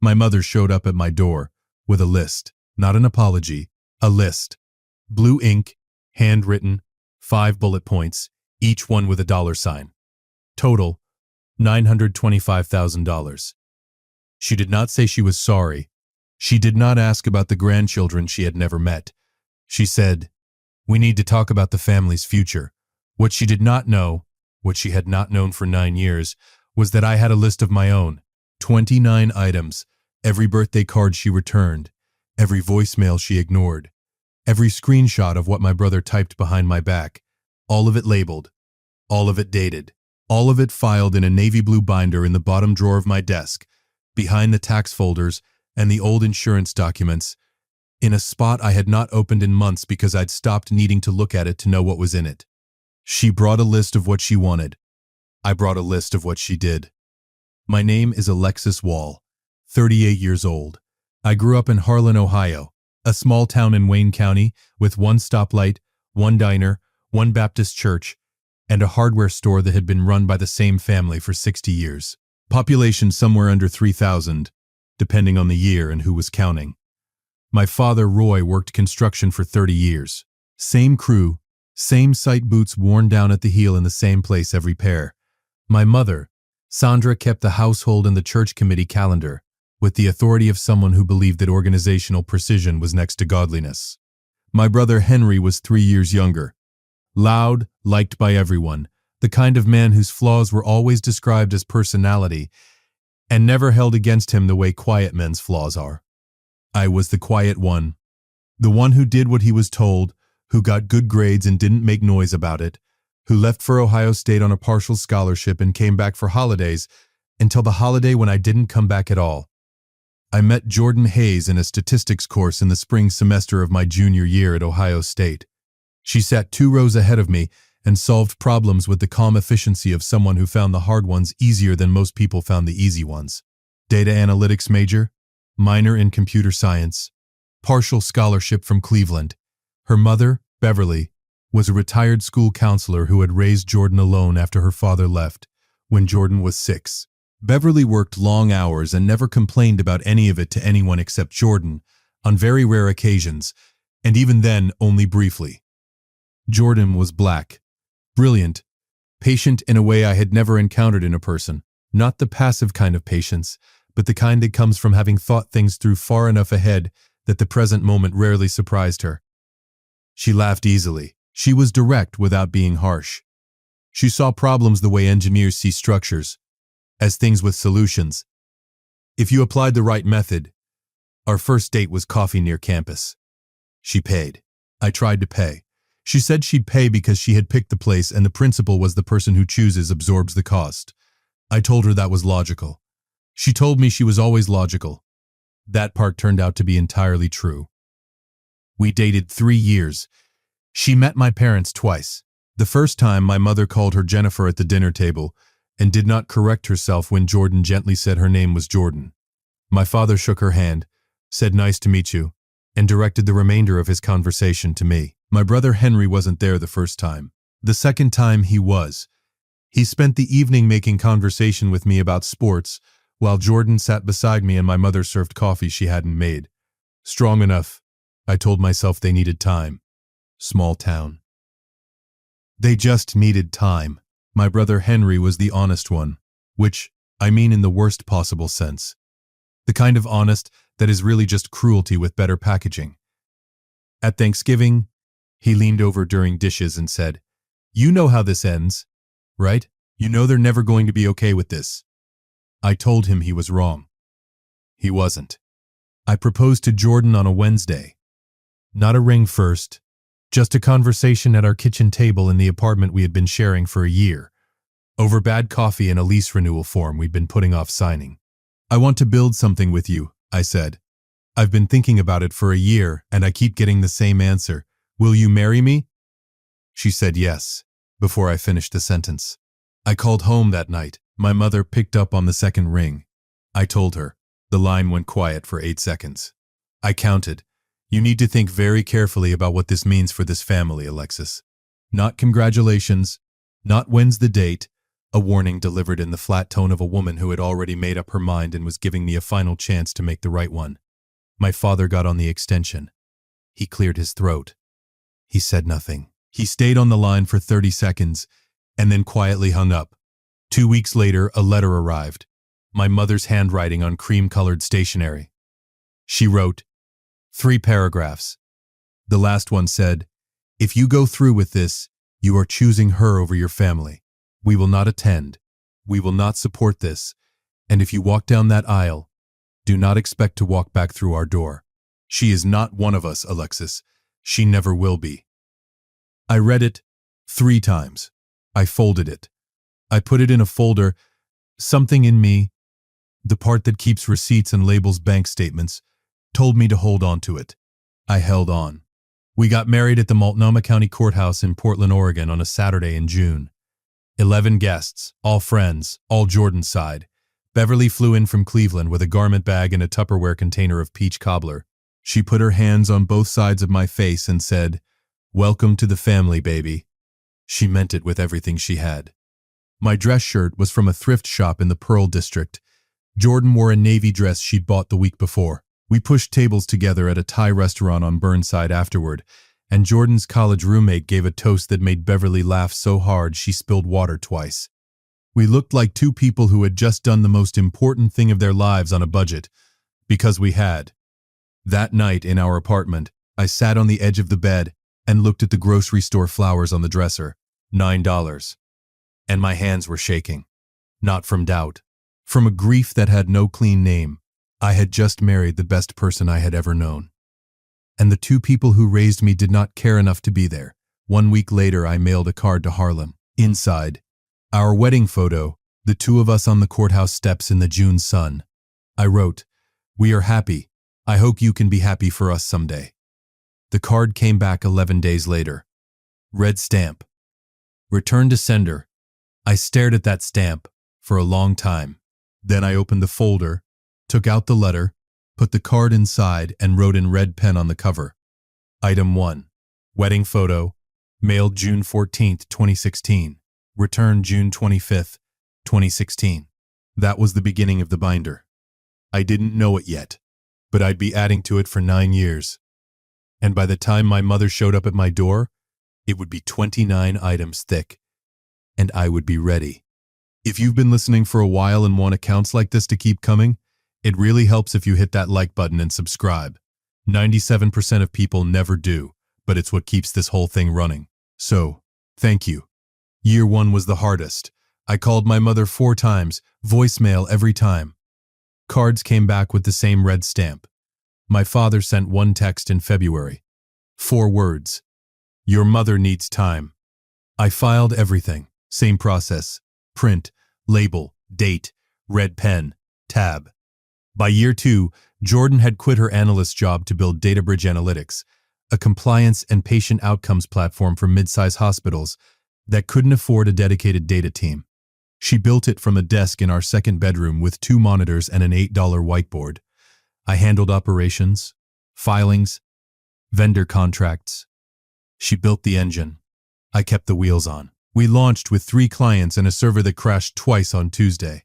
My mother showed up at my door with a list, not an apology, a list. Blue ink, handwritten, 5 bullet points, each one with a dollar sign. Total, $925,000. She did not say she was sorry. She did not ask about the grandchildren she had never met. She said, "We need to talk about the family's future." What she did not know, what she had not known for 9 years, was that I had a list of my own, 29 items, every birthday card she returned, every voicemail she ignored, every screenshot of what my brother typed behind my back, all of it labeled, all of it dated, all of it filed in a navy blue binder in the bottom drawer of my desk, behind the tax folders and the old insurance documents, in a spot I had not opened in months because I'd stopped needing to look at it to know what was in it. She brought a list of what she wanted. I brought a list of what she did. My name is Alexis Wall, 38 years old. I grew up in Harlan, Ohio, a small town in Wayne County with one stoplight, one diner, one Baptist church, and a hardware store that had been run by the same family for 60 years. Population somewhere under 3,000, depending on the year and who was counting. My father, Roy, worked construction for 30 years. Same crew, same site boots worn down at the heel in the same place every pair. My mother, Sandra, kept the household and the church committee calendar, with the authority of someone who believed that organizational precision was next to godliness. My brother Henry was 3 years younger. Loud, liked by everyone, the kind of man whose flaws were always described as personality and never held against him the way quiet men's flaws are. I was the quiet one, the one who did what he was told, who got good grades and didn't make noise about it, who left for Ohio State on a partial scholarship and came back for holidays until the holiday when I didn't come back at all. I met Jordan Hayes in a statistics course in the spring semester of my junior year at Ohio State. She sat 2 rows ahead of me and solved problems with the calm efficiency of someone who found the hard ones easier than most people found the easy ones. Data analytics major, minor in computer science, partial scholarship from Cleveland. Her mother, Beverly, was a retired school counselor who had raised Jordan alone after her father left when Jordan was 6. Beverly worked long hours and never complained about any of it to anyone except Jordan, on very rare occasions, and even then only briefly. Jordan was black, brilliant, patient in a way I had never encountered in a person, not the passive kind of patience, but the kind that comes from having thought things through far enough ahead that the present moment rarely surprised her. She laughed easily. She was direct without being harsh. She saw problems the way engineers see structures, as things with solutions. If you applied the right method, our first date was coffee near campus. She paid. I tried to pay. She said she'd pay because she had picked the place and the principal was the person who chooses absorbs the cost. I told her that was logical. She told me she was always logical. That part turned out to be entirely true. We dated 3 years. She met my parents twice. The first time, my mother called her Jennifer at the dinner table and did not correct herself when Jordan gently said her name was Jordan. My father shook her hand, said nice to meet you, and directed the remainder of his conversation to me. My brother Henry wasn't there the first time. The second time he was. He spent the evening making conversation with me about sports, while Jordan sat beside me and my mother served coffee she hadn't made. Strong enough, I told myself they needed time. Small town. They just needed time. My brother Henry was the honest one, which, I mean in the worst possible sense. The kind of honest that is really just cruelty with better packaging. At Thanksgiving, he leaned over during dishes and said, "You know how this ends, right? You know they're never going to be okay with this." I told him he was wrong. He wasn't. I proposed to Jordan on a Wednesday. Not a ring first, just a conversation at our kitchen table in the apartment we had been sharing for a year, over bad coffee and a lease renewal form we'd been putting off signing. "I want to build something with you," I said. "I've been thinking about it for a year and I keep getting the same answer. Will you marry me?" She said yes, before I finished the sentence. I called home that night. My mother picked up on the second ring. I told her. The line went quiet for 8 seconds. I counted. "You need to think very carefully about what this means for this family, Alexis. Not congratulations, not when's the date, a warning delivered in the flat tone of a woman who had already made up her mind and was giving me a final chance to make the right one. My father got on the extension. He cleared his throat. He said nothing. He stayed on the line for 30 seconds and then quietly hung up. 2 weeks later, a letter arrived. My mother's handwriting on cream-colored stationery. She wrote 3 paragraphs. The last one said, "If you go through with this, you are choosing her over your family. We will not attend. We will not support this. And if you walk down that aisle, do not expect to walk back through our door. She is not one of us, Alexis. She never will be." I read it 3 times. I folded it. I put it in a folder. Something in me, the part that keeps receipts and labels bank statements, told me to hold on to it. I held on. We got married at the Multnomah County Courthouse in Portland, Oregon on a Saturday in June. 11 guests, all friends, all Jordan's side. Beverly flew in from Cleveland with a garment bag and a Tupperware container of peach cobbler. She put her hands on both sides of my face and said, "Welcome to the family, baby." She meant it with everything she had. My dress shirt was from a thrift shop in the Pearl District. Jordan wore a navy dress she'd bought the week before. We pushed tables together at a Thai restaurant on Burnside afterward, and Jordan's college roommate gave a toast that made Beverly laugh so hard she spilled water twice. We looked like 2 people who had just done the most important thing of their lives on a budget, because we had. That night in our apartment, I sat on the edge of the bed and looked at the grocery store flowers on the dresser, $9. And my hands were shaking. Not from doubt. From a grief that had no clean name. I had just married the best person I had ever known. And the 2 people who raised me did not care enough to be there. 1 week later, I mailed a card to Harlem. Inside, our wedding photo, the 2 of us on the courthouse steps in the June sun. I wrote, "We are happy. I hope you can be happy for us someday." The card came back 11 days later. Red stamp. Return to sender. I stared at that stamp for a long time. Then I opened the folder, took out the letter, put the card inside, and wrote in red pen on the cover. Item 1. Wedding photo. Mailed June 14, 2016. Returned June 25, 2016. That was the beginning of the binder. I didn't know it yet, but I'd be adding to it for 9 years. And by the time my mother showed up at my door, it would be 29 items thick, and I would be ready. If you've been listening for a while and want accounts like this to keep coming, it really helps if you hit that like button and subscribe. 97% of people never do, but it's what keeps this whole thing running. So, thank you. Year 1 was the hardest. I called my mother 4 times, voicemail every time. Cards came back with the same red stamp. My father sent 1 text in February. 4 words. "Your mother needs time." I filed everything. Same process. Print, label, date, red pen, tab. By year 2, Jordan had quit her analyst job to build DataBridge Analytics, a compliance and patient outcomes platform for mid-size hospitals that couldn't afford a dedicated data team. She built it from a desk in our 2nd bedroom with 2 monitors and an $8 whiteboard. I handled operations, filings, vendor contracts. She built the engine. I kept the wheels on. We launched with 3 clients and a server that crashed twice on Tuesday.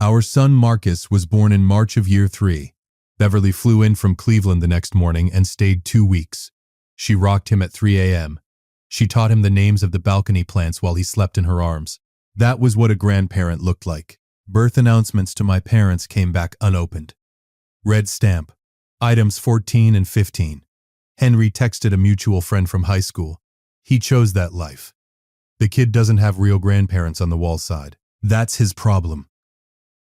Our son Marcus was born in March of year 3. Beverly flew in from Cleveland the next morning and stayed 2 weeks. She rocked him at 3 a.m. She taught him the names of the balcony plants while he slept in her arms. That was what a grandparent looked like. Birth announcements to my parents came back unopened. Red stamp. Items 14 and 15. Henry texted a mutual friend from high school. He chose that life. The kid doesn't have real grandparents on the wall side. That's his problem.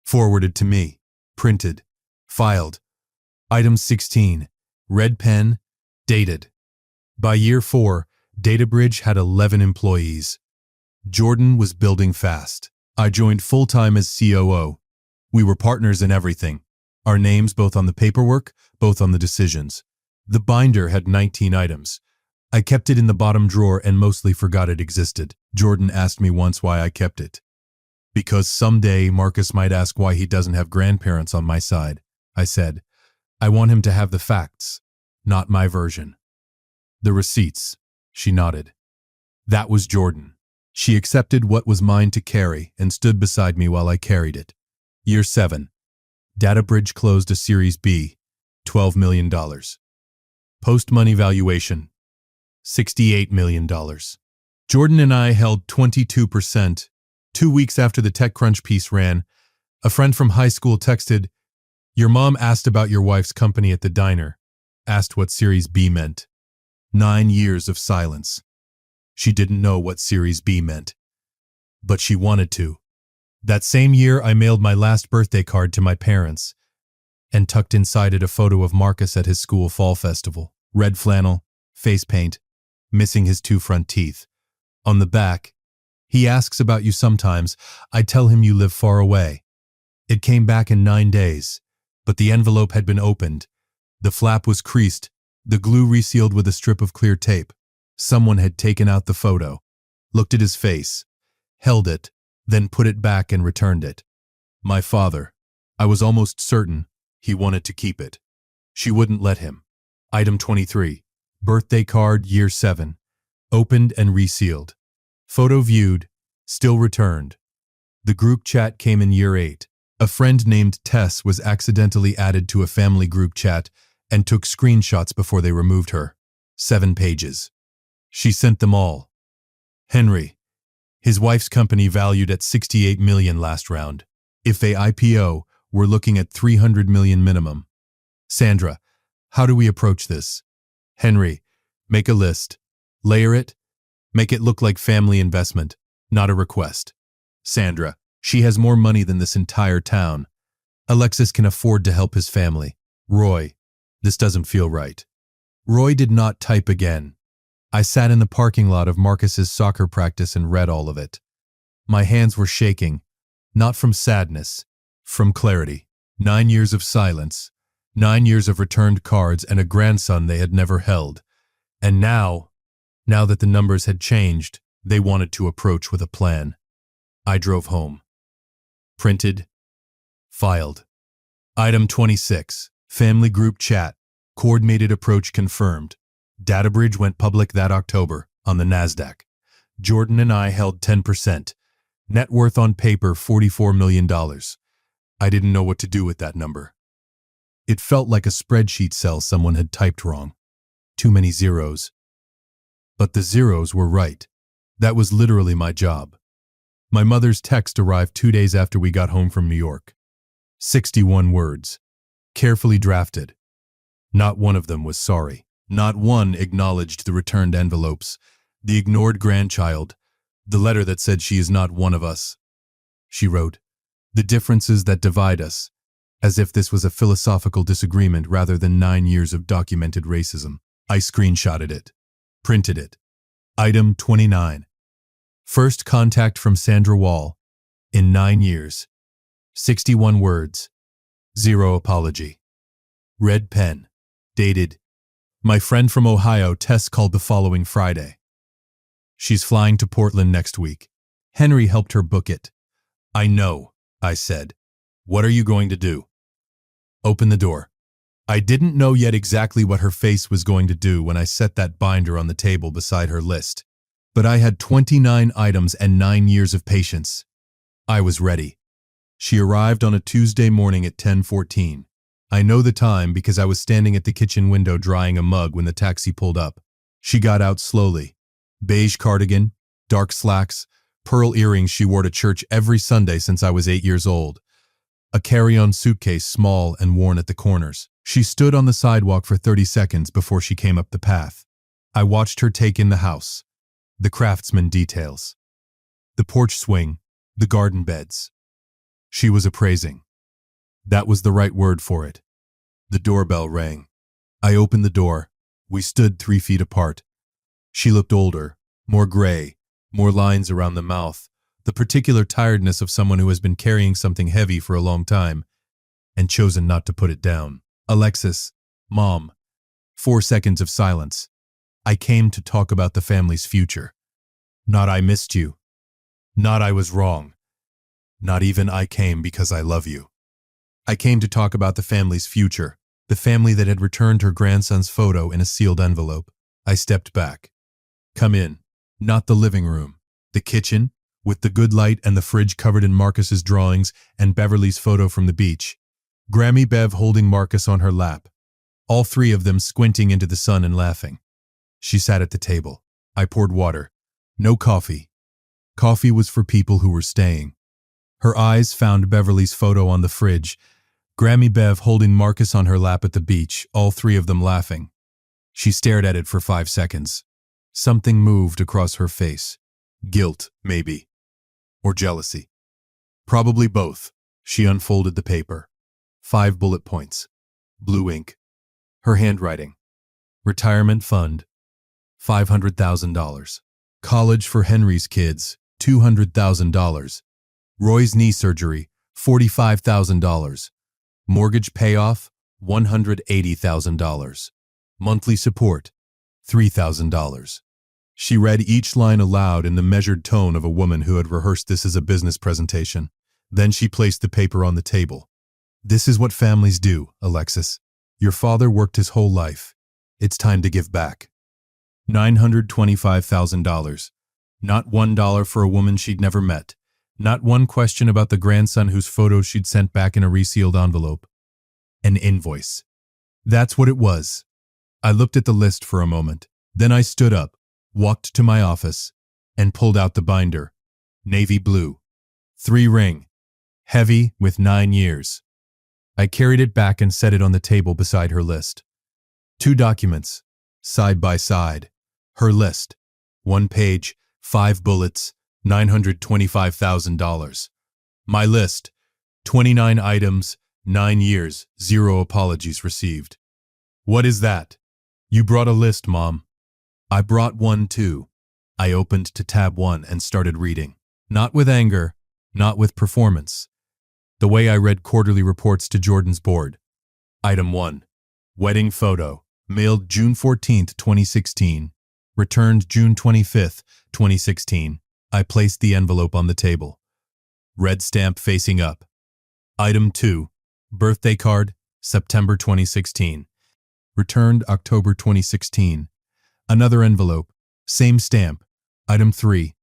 Forwarded to me. Printed. Filed. Item 16. Red pen. Dated. By year 4, DataBridge had 11 employees. Jordan was building fast. I joined full-time as COO. We were partners in everything. Our names both on the paperwork, both on the decisions. The binder had 19 items. I kept it in the bottom drawer and mostly forgot it existed. Jordan asked me once why I kept it. Because someday Marcus might ask why he doesn't have grandparents on my side. I said, I want him to have the facts, not my version. The receipts. She nodded. That was Jordan. She accepted what was mine to carry and stood beside me while I carried it. Year 7. DataBridge closed a Series B, $12 million. Post-money valuation, $68 million. Jordan and I held 22%. 2 weeks after the TechCrunch piece ran, a friend from high school texted, "Your mom asked about your wife's company at the diner, asked what Series B meant." 9 years of silence. She didn't know what Series B meant, but she wanted to. That same year, I mailed my last birthday card to my parents and tucked inside it a photo of Marcus at his school fall festival. Red flannel, face paint, missing his 2 front teeth. On the back, "He asks about you sometimes. I tell him you live far away." It came back in 9 days, but the envelope had been opened. The flap was creased, the glue resealed with a strip of clear tape. Someone had taken out the photo, looked at his face, held it, then put it back and returned it. My father. I was almost certain he wanted to keep it. She wouldn't let him. Item 23. Birthday card, year 7. Opened and resealed. Photo viewed, still returned. The group chat came in year 8. A friend named Tess was accidentally added to a family group chat and took screenshots before they removed her. 7 pages. She sent them all. Henry. His wife's company valued at $68 million last round. If they IPO, we're looking at $300 million minimum. Sandra. How do we approach this? Henry. Make a list. Layer it. Make it look like family investment, not a request. Sandra. She has more money than this entire town. Alexis can afford to help his family. Roy. This doesn't feel right. Roy did not type again. I sat in the parking lot of Marcus's soccer practice and read all of it. My hands were shaking, not from sadness, from clarity. 9 years of silence, 9 years of returned cards and a grandson they had never held. And now that the numbers had changed, they wanted to approach with a plan. I drove home. Printed. Filed. Item 26. Family group chat. Coordinated approach confirmed. DataBridge went public that October on the NASDAQ. Jordan and I held 10%. Net worth on paper, $44 million. I didn't know what to do with that number. It felt like a spreadsheet cell someone had typed wrong. Too many zeros. But the zeros were right. That was literally my job. My mother's text arrived 2 days after we got home from New York. 61 words. Carefully drafted. Not one of them was sorry. Not one acknowledged the returned envelopes, the ignored grandchild, the letter that said she is not one of us. She wrote, "The differences that divide us," as if this was a philosophical disagreement rather than 9 years of documented racism. I screenshotted it. Printed it. Item 29. First contact from Sandra Wall. In 9 years. 61 words. 0 apology. Red pen. Dated. My friend from Ohio, Tess, called the following Friday. She's flying to Portland next week. Henry helped her book it. I know, I said. What are you going to do? Open the door. I didn't know yet exactly what her face was going to do when I set that binder on the table beside her list. But I had 29 items and 9 years of patience. I was ready. She arrived on a Tuesday morning at 10:14. I know the time because I was standing at the kitchen window drying a mug when the taxi pulled up. She got out slowly. Beige cardigan, dark slacks, pearl earrings she wore to church every Sunday since I was 8 years old. A carry-on suitcase, small and worn at the corners. She stood on the sidewalk for 30 seconds before she came up the path. I watched her take in the house, the craftsman details, the porch swing, the garden beds. She was appraising. That was the right word for it. The doorbell rang. I opened the door. We stood 3 feet apart. She looked older, more gray, more lines around the mouth, the particular tiredness of someone who has been carrying something heavy for a long time and chosen not to put it down. Alexis, Mom. 4 seconds of silence. I came to talk about the family's future. Not I missed you. Not I was wrong. Not even I came because I love you. I came to talk about the family's future, the family that had returned her grandson's photo in a sealed envelope. I stepped back. Come in. Not the living room. The kitchen, with the good light and the fridge covered in Marcus's drawings and Beverly's photo from the beach. Grammy Bev holding Marcus on her lap. All three of them squinting into the sun and laughing. She sat at the table. I poured water. No coffee. Coffee was for people who were staying. Her eyes found Beverly's photo on the fridge. Grammy Bev holding Marcus on her lap at the beach, all three of them laughing. She stared at it for 5 seconds. Something moved across her face. Guilt, maybe. Or jealousy. Probably both. She unfolded the paper. 5 bullet points. Blue ink. Her handwriting. Retirement fund. $500,000. College for Henry's kids. $200,000. Roy's knee surgery. $45,000. Mortgage payoff. $180,000. Monthly support. $3,000. She read each line aloud in the measured tone of a woman who had rehearsed this as a business presentation. Then she placed the paper on the table. This is what families do, Alexis. Your father worked his whole life. It's time to give back. $925,000. Not $1 for a woman she'd never met. Not one question about the grandson whose photo she'd sent back in a resealed envelope. An invoice. That's what it was. I looked at the list for a moment. Then I stood up, walked to my office, and pulled out the binder. Navy blue. 3-ring. Heavy with 9 years. I carried it back and set it on the table beside her list. 2 documents, side by side. Her list. 1 page, 5 bullets, $925,000. My list. 29 items, 9 years, 0 apologies received. What is that? You brought a list, Mom. I brought one too. I opened to tab 1 and started reading. Not with anger, not with performance. The way I read quarterly reports to Jordan's board. Item 1. Wedding photo. Mailed June 14, 2016. Returned June 25, 2016. I placed the envelope on the table. Red stamp facing up. Item 2. Birthday card, September 2016. Returned October 2016. Another envelope. Same stamp. Item 3.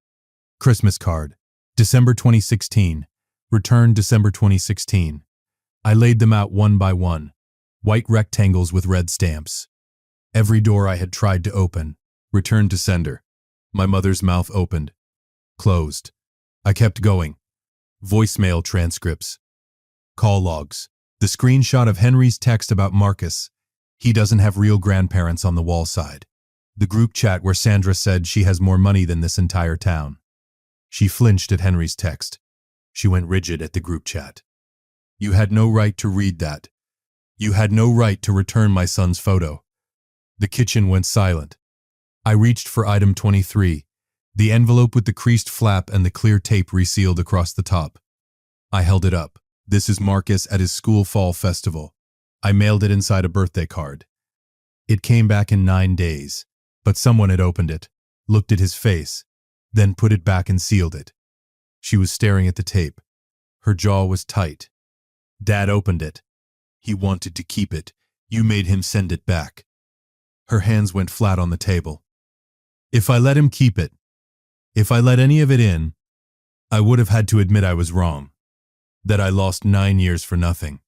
Christmas card. December 2016. Returned December 2016. I laid them out one by one. White rectangles with red stamps. Every door I had tried to open. Returned to sender. My mother's mouth opened. Closed. I kept going. Voicemail transcripts. Call logs. The screenshot of Henry's text about Marcus. He doesn't have real grandparents on the wall side. The group chat where Sandra said she has more money than this entire town. She flinched at Henry's text. She went rigid at the group chat. You had no right to read that. You had no right to return my son's photo. The kitchen went silent. I reached for item 23, the envelope with the creased flap and the clear tape resealed across the top. I held it up. This is Marcus at his school fall festival. I mailed it inside a birthday card. It came back in 9 days, but someone had opened it, looked at his face, then put it back and sealed it. She was staring at the tape. Her jaw was tight. Dad opened it. He wanted to keep it. You made him send it back. Her hands went flat on the table. If I let him keep it, if I let any of it in, I would have had to admit I was wrong, that I lost 9 years for nothing.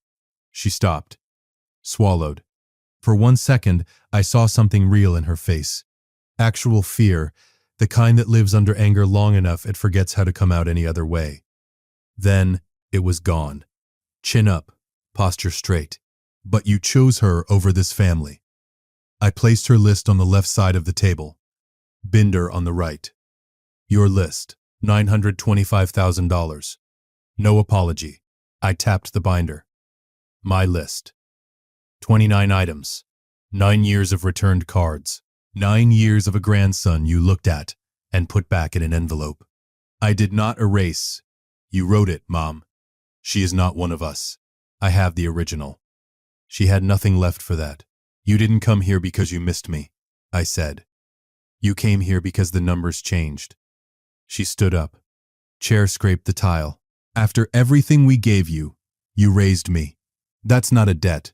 She stopped, swallowed. For 1 second, I saw something real in her face. Actual fear, the kind that lives under anger long enough it forgets how to come out any other way. Then it was gone. Chin up, posture straight. But you chose her over this family. I placed her list on the left side of the table. Binder on the right. Your list, $925,000. No apology. I tapped the binder. My list. 29 items. 9 years of returned cards. 9 years of a grandson you looked at and put back in an envelope. I did not erase. You wrote it, Mom. She is not one of us. I have the original. She had nothing left for that. You didn't come here because you missed me, I said. You came here because the numbers changed. She stood up. Chair scraped the tile. After everything we gave you, you raised me. That's not a debt.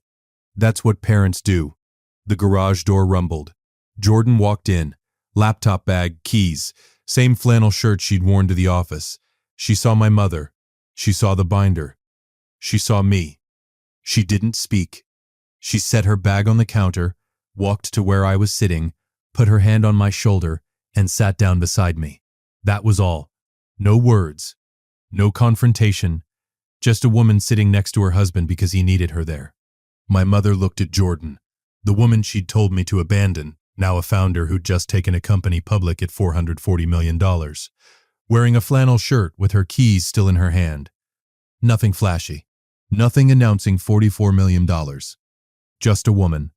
That's what parents do. The garage door rumbled. Jordan walked in. Laptop bag, keys. Same flannel shirt she'd worn to the office. She saw my mother. She saw the binder. She saw me. She didn't speak. She set her bag on the counter, walked to where I was sitting, put her hand on my shoulder, and sat down beside me. That was all. No words. No confrontation. Just a woman sitting next to her husband because he needed her there. My mother looked at Jordan, the woman she'd told me to abandon, now a founder who'd just taken a company public at $440 million, wearing a flannel shirt with her keys still in her hand. Nothing flashy. Nothing announcing $44 million. Just a woman.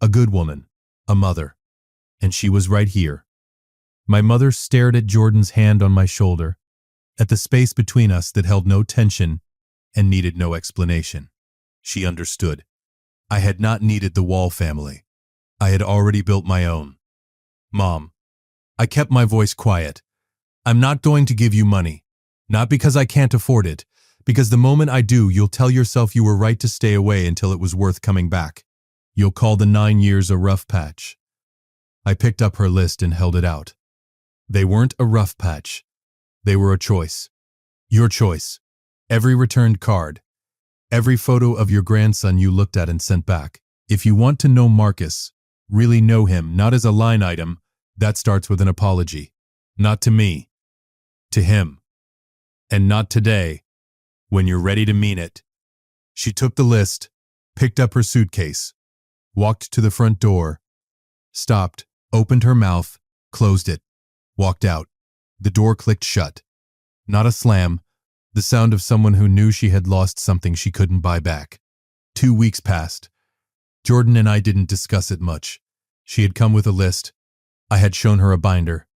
A good woman. A mother. And she was right here. My mother stared at Jordan's hand on my shoulder, at the space between us that held no tension and needed no explanation. She understood. I had not needed the Wall family. I had already built my own. Mom, I kept my voice quiet. I'm not going to give you money. Not because I can't afford it, because the moment I do, you'll tell yourself you were right to stay away until it was worth coming back. You'll call the 9 years a rough patch. I picked up her list and held it out. They weren't a rough patch. They were a choice. Your choice. Every returned card. Every photo of your grandson you looked at and sent back. If you want to know Marcus, really know him, not as a line item, that starts with an apology. Not to me. To him. And not today, when you're ready to mean it. She took the list, picked up her suitcase, walked to the front door, stopped, opened her mouth, closed it, walked out. The door clicked shut. Not a slam, the sound of someone who knew she had lost something she couldn't buy back. 2 weeks passed. Jordan and I didn't discuss it much. She had come with a list. I had shown her a binder.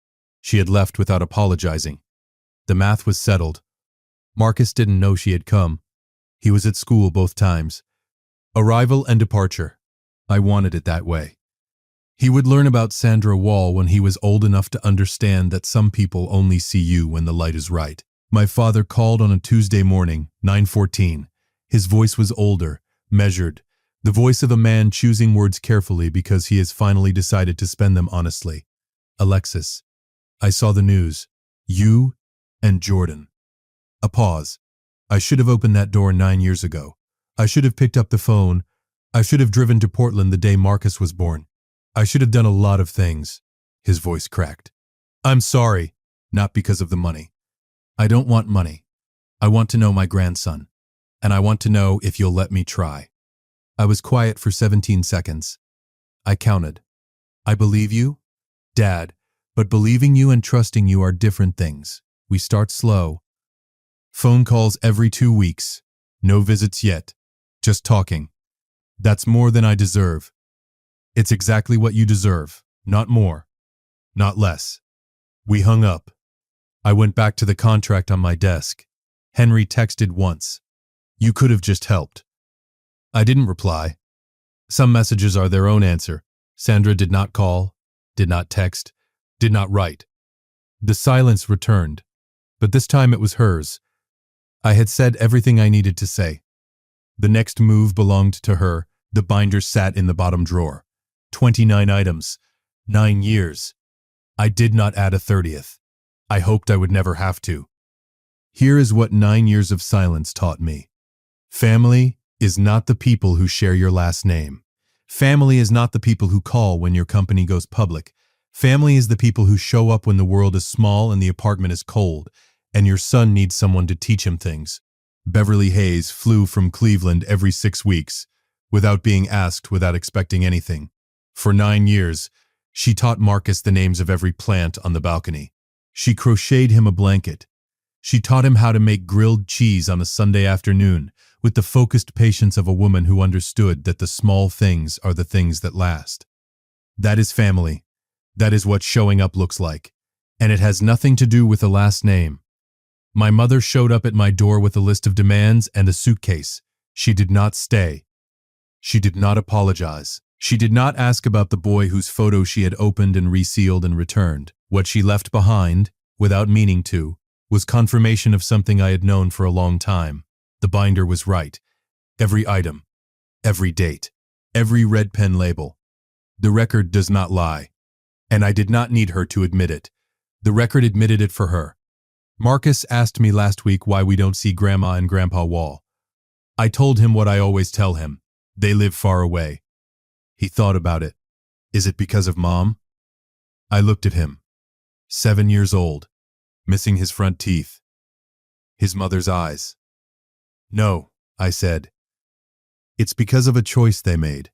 She had left without apologizing. The math was settled. Marcus didn't know she had come. He was at school both times. Arrival and departure. I wanted it that way. He would learn about Sandra Wall when he was old enough to understand that some people only see you when the light is right. My father called on a Tuesday morning, 9:14. His voice was older, measured, the voice of a man choosing words carefully because he has finally decided to spend them honestly. Alexis, I saw the news. You and Jordan. A pause. I should have opened that door 9 years ago. I should have picked up the phone. I should have driven to Portland the day Marcus was born. I should have done a lot of things. His voice cracked. I'm sorry, not because of the money. I don't want money. I want to know my grandson. And I want to know if you'll let me try. I was quiet for 17 seconds. I counted. I believe you, Dad, but believing you and trusting you are different things. We start slow. Phone calls every 2 weeks. No visits yet. Just talking. That's more than I deserve. It's exactly what you deserve. Not more. Not less. We hung up. I went back to the contract on my desk. Henry texted once. You could have just helped. I didn't reply. Some messages are their own answer. Sandra did not call, did not text, did not write. The silence returned, but this time it was hers. I had said everything I needed to say. The next move belonged to her. The binder sat in the bottom drawer. 29 items. 9 years. I did not add a 30th. I hoped I would never have to. Here is what 9 years of silence taught me. Family is not the people who share your last name. Family is not the people who call when your company goes public. Family is the people who show up when the world is small and the apartment is cold, and your son needs someone to teach him things. Beverly Hayes flew from Cleveland every 6 weeks, without being asked, without expecting anything. For 9 years, she taught Marcus the names of every plant on the balcony. She crocheted him a blanket. She taught him how to make grilled cheese on a Sunday afternoon, with the focused patience of a woman who understood that the small things are the things that last. That is family. That is what showing up looks like. And it has nothing to do with the last name. My mother showed up at my door with a list of demands and a suitcase. She did not stay. She did not apologize. She did not ask about the boy whose photo she had opened and resealed and returned. What she left behind, without meaning to, was confirmation of something I had known for a long time. The binder was right. Every item, every date, every red pen label. The record does not lie. And I did not need her to admit it. The record admitted it for her. Marcus asked me last week why we don't see Grandma and Grandpa Wall. I told him what I always tell him. They live far away. He thought about it. Is it because of Mom? I looked at him. 7 years old, missing his front teeth. His mother's eyes. No, I said. It's because of a choice they made.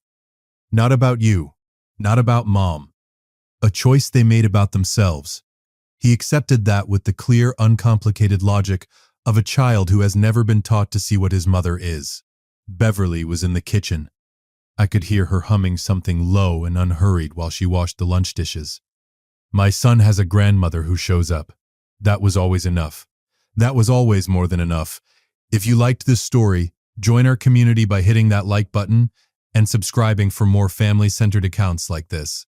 Not about you, not about Mom. A choice they made about themselves. He accepted that with the clear, uncomplicated logic of a child who has never been taught to see what his mother is. Beverly was in the kitchen. I could hear her humming something low and unhurried while she washed the lunch dishes. My son has a grandmother who shows up. That was always enough. That was always more than enough. If you liked this story, join our community by hitting that like button and subscribing for more family-centered accounts like this.